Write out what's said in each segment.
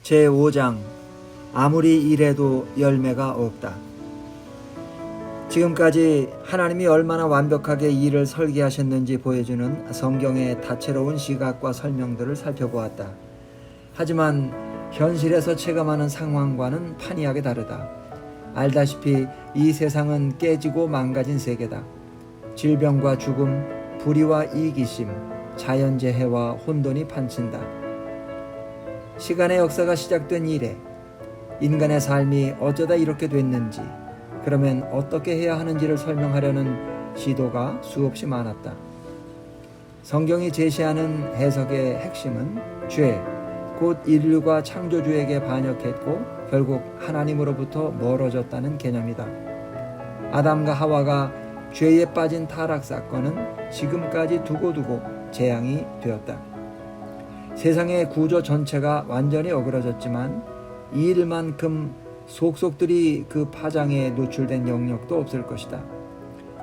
제5장 아무리 일해도 열매가 없다. 지금까지 하나님이 얼마나 완벽하게 일을 설계하셨는지 보여주는 성경의 다채로운 시각과 설명들을 살펴보았다. 하지만 현실에서 체감하는 상황과는 판이하게 다르다. 알다시피 이 세상은 깨지고 망가진 세계다. 질병과 죽음, 불의와 이기심, 자연재해와 혼돈이 판친다. 시간의 역사가 시작된 이래 인간의 삶이 어쩌다 이렇게 됐는지, 그러면 어떻게 해야 하는지를 설명하려는 시도가 수없이 많았다. 성경이 제시하는 해석의 핵심은 죄, 곧 인류가 창조주에게 반역했고 결국 하나님으로부터 멀어졌다는 개념이다. 아담과 하와가 죄에 빠진 타락 사건은 지금까지 두고두고 재앙이 되었다. 세상의 구조 전체가 완전히 어그러졌지만 이 일만큼 속속들이 그 파장에 노출된 영역도 없을 것이다.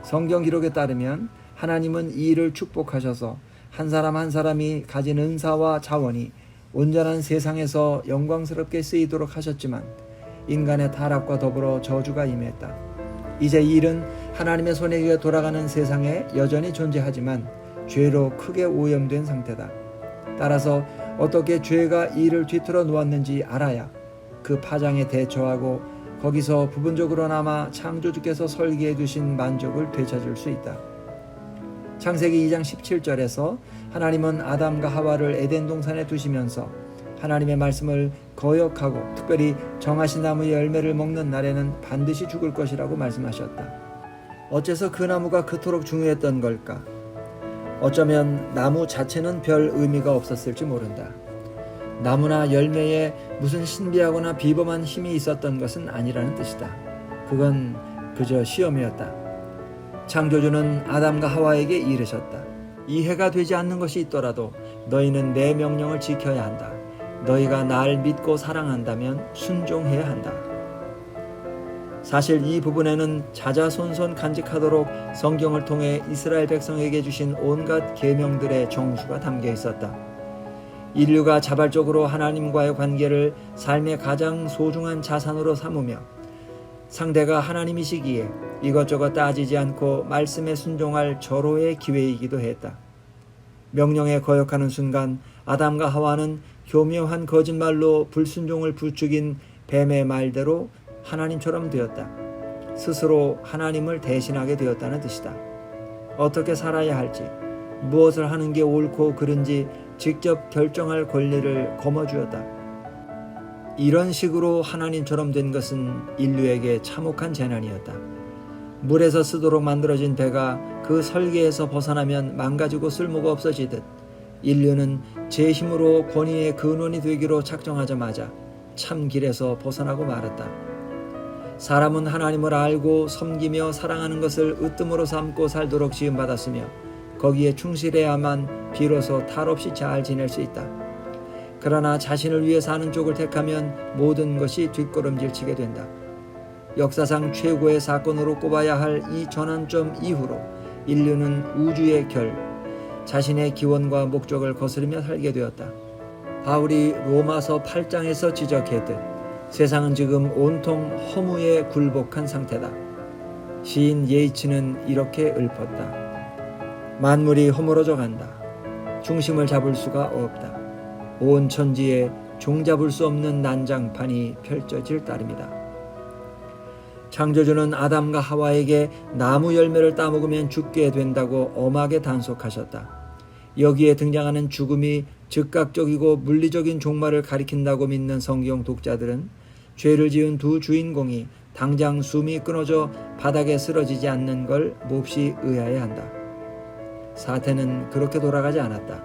성경 기록에 따르면 하나님은 이 일을 축복하셔서 한 사람 한 사람이 가진 은사와 자원이 온전한 세상에서 영광스럽게 쓰이도록 하셨지만 인간의 타락과 더불어 저주가 임했다. 이제 이 일은 하나님의 손에게 돌아가는 세상에 여전히 존재하지만 죄로 크게 오염된 상태다. 따라서 어떻게 죄가 이 일을 뒤틀어 놓았는지 알아야 그 파장에 대처하고 거기서 부분적으로나마 창조주께서 설계해 두신 만족을 되찾을 수 있다. 창세기 2장 17절에서 하나님은 아담과 하와를 에덴 동산에 두시면서 하나님의 말씀을 거역하고 특별히 정하신 나무의 열매를 먹는 날에는 반드시 죽을 것이라고 말씀하셨다. 어째서 그 나무가 그토록 중요했던 걸까? 어쩌면 나무 자체는 별 의미가 없었을지 모른다. 나무나 열매에 무슨 신비하거나 비범한 힘이 있었던 것은 아니라는 뜻이다. 그건 그저 시험이었다. 창조주는 아담과 하와에게 이르셨다. 이해가 되지 않는 것이 있더라도 너희는 내 명령을 지켜야 한다. 너희가 날 믿고 사랑한다면 순종해야 한다. 사실 이 부분에는 자자손손 간직하도록 성경을 통해 이스라엘 백성에게 주신 온갖 계명들의 정수가 담겨 있었다. 인류가 자발적으로 하나님과의 관계를 삶의 가장 소중한 자산으로 삼으며 상대가 하나님이시기에 이것저것 따지지 않고 말씀에 순종할 절호의 기회이기도 했다. 명령에 거역하는 순간 아담과 하와는 교묘한 거짓말로 불순종을 부추긴 뱀의 말대로 하나님처럼 되었다. 스스로 하나님을 대신하게 되었다는 뜻이다. 어떻게 살아야 할지, 무엇을 하는 게 옳고 그른지 직접 결정할 권리를 거머쥐었다. 이런 식으로 하나님처럼 된 것은 인류에게 참혹한 재난이었다. 물에서 쓰도록 만들어진 배가 그 설계에서 벗어나면 망가지고 쓸모가 없어지듯 인류는 제 힘으로 권위의 근원이 되기로 작정하자마자 참 길에서 벗어나고 말았다. 사람은 하나님을 알고 섬기며 사랑하는 것을 으뜸으로 삼고 살도록 지음받았으며 거기에 충실해야만 비로소 탈없이 잘 지낼 수 있다. 그러나 자신을 위해 사는 쪽을 택하면 모든 것이 뒷걸음질 치게 된다. 역사상 최고의 사건으로 꼽아야 할 이 전환점 이후로 인류는 우주의 결, 자신의 기원과 목적을 거스르며 살게 되었다. 바울이 로마서 8장에서 지적했듯 세상은 지금 온통 허무에 굴복한 상태다. 시인 예이츠는 이렇게 읊었다. 만물이 허물어져 간다. 중심을 잡을 수가 없다. 온 천지에 종잡을 수 없는 난장판이 펼쳐질 따름이다. 창조주는 아담과 하와에게 나무 열매를 따먹으면 죽게 된다고 엄하게 단속하셨다. 여기에 등장하는 죽음이 즉각적이고 물리적인 종말을 가리킨다고 믿는 성경 독자들은 죄를 지은 두 주인공이 당장 숨이 끊어져 바닥에 쓰러지지 않는 걸 몹시 의아해한다. 사태는 그렇게 돌아가지 않았다.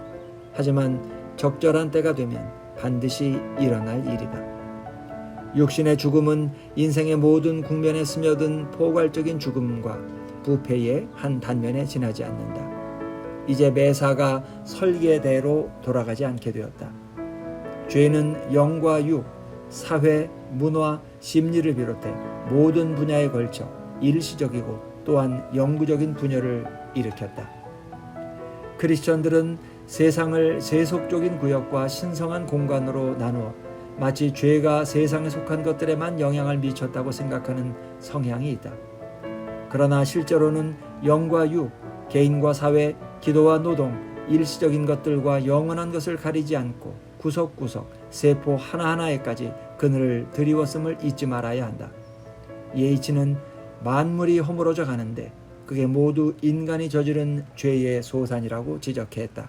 하지만 적절한 때가 되면 반드시 일어날 일이다. 육신의 죽음은 인생의 모든 국면에 스며든 포괄적인 죽음과 부패의 한 단면에 지나지 않는다. 이제 매사가 설계대로 돌아가지 않게 되었다. 죄는 영과 육, 사회, 문화, 심리를 비롯해 모든 분야에 걸쳐 일시적이고 또한 영구적인 분열을 일으켰다. 크리스천들은 세상을 세속적인 구역과 신성한 공간으로 나누어 마치 죄가 세상에 속한 것들에만 영향을 미쳤다고 생각하는 성향이 있다. 그러나 실제로는 영과 육, 개인과 사회, 기도와 노동, 일시적인 것들과 영원한 것을 가리지 않고 구석구석 세포 하나하나에까지 그늘을 드리웠음을 잊지 말아야 한다. 예이치는 만물이 허물어져 가는데 그게 모두 인간이 저지른 죄의 소산이라고 지적했다.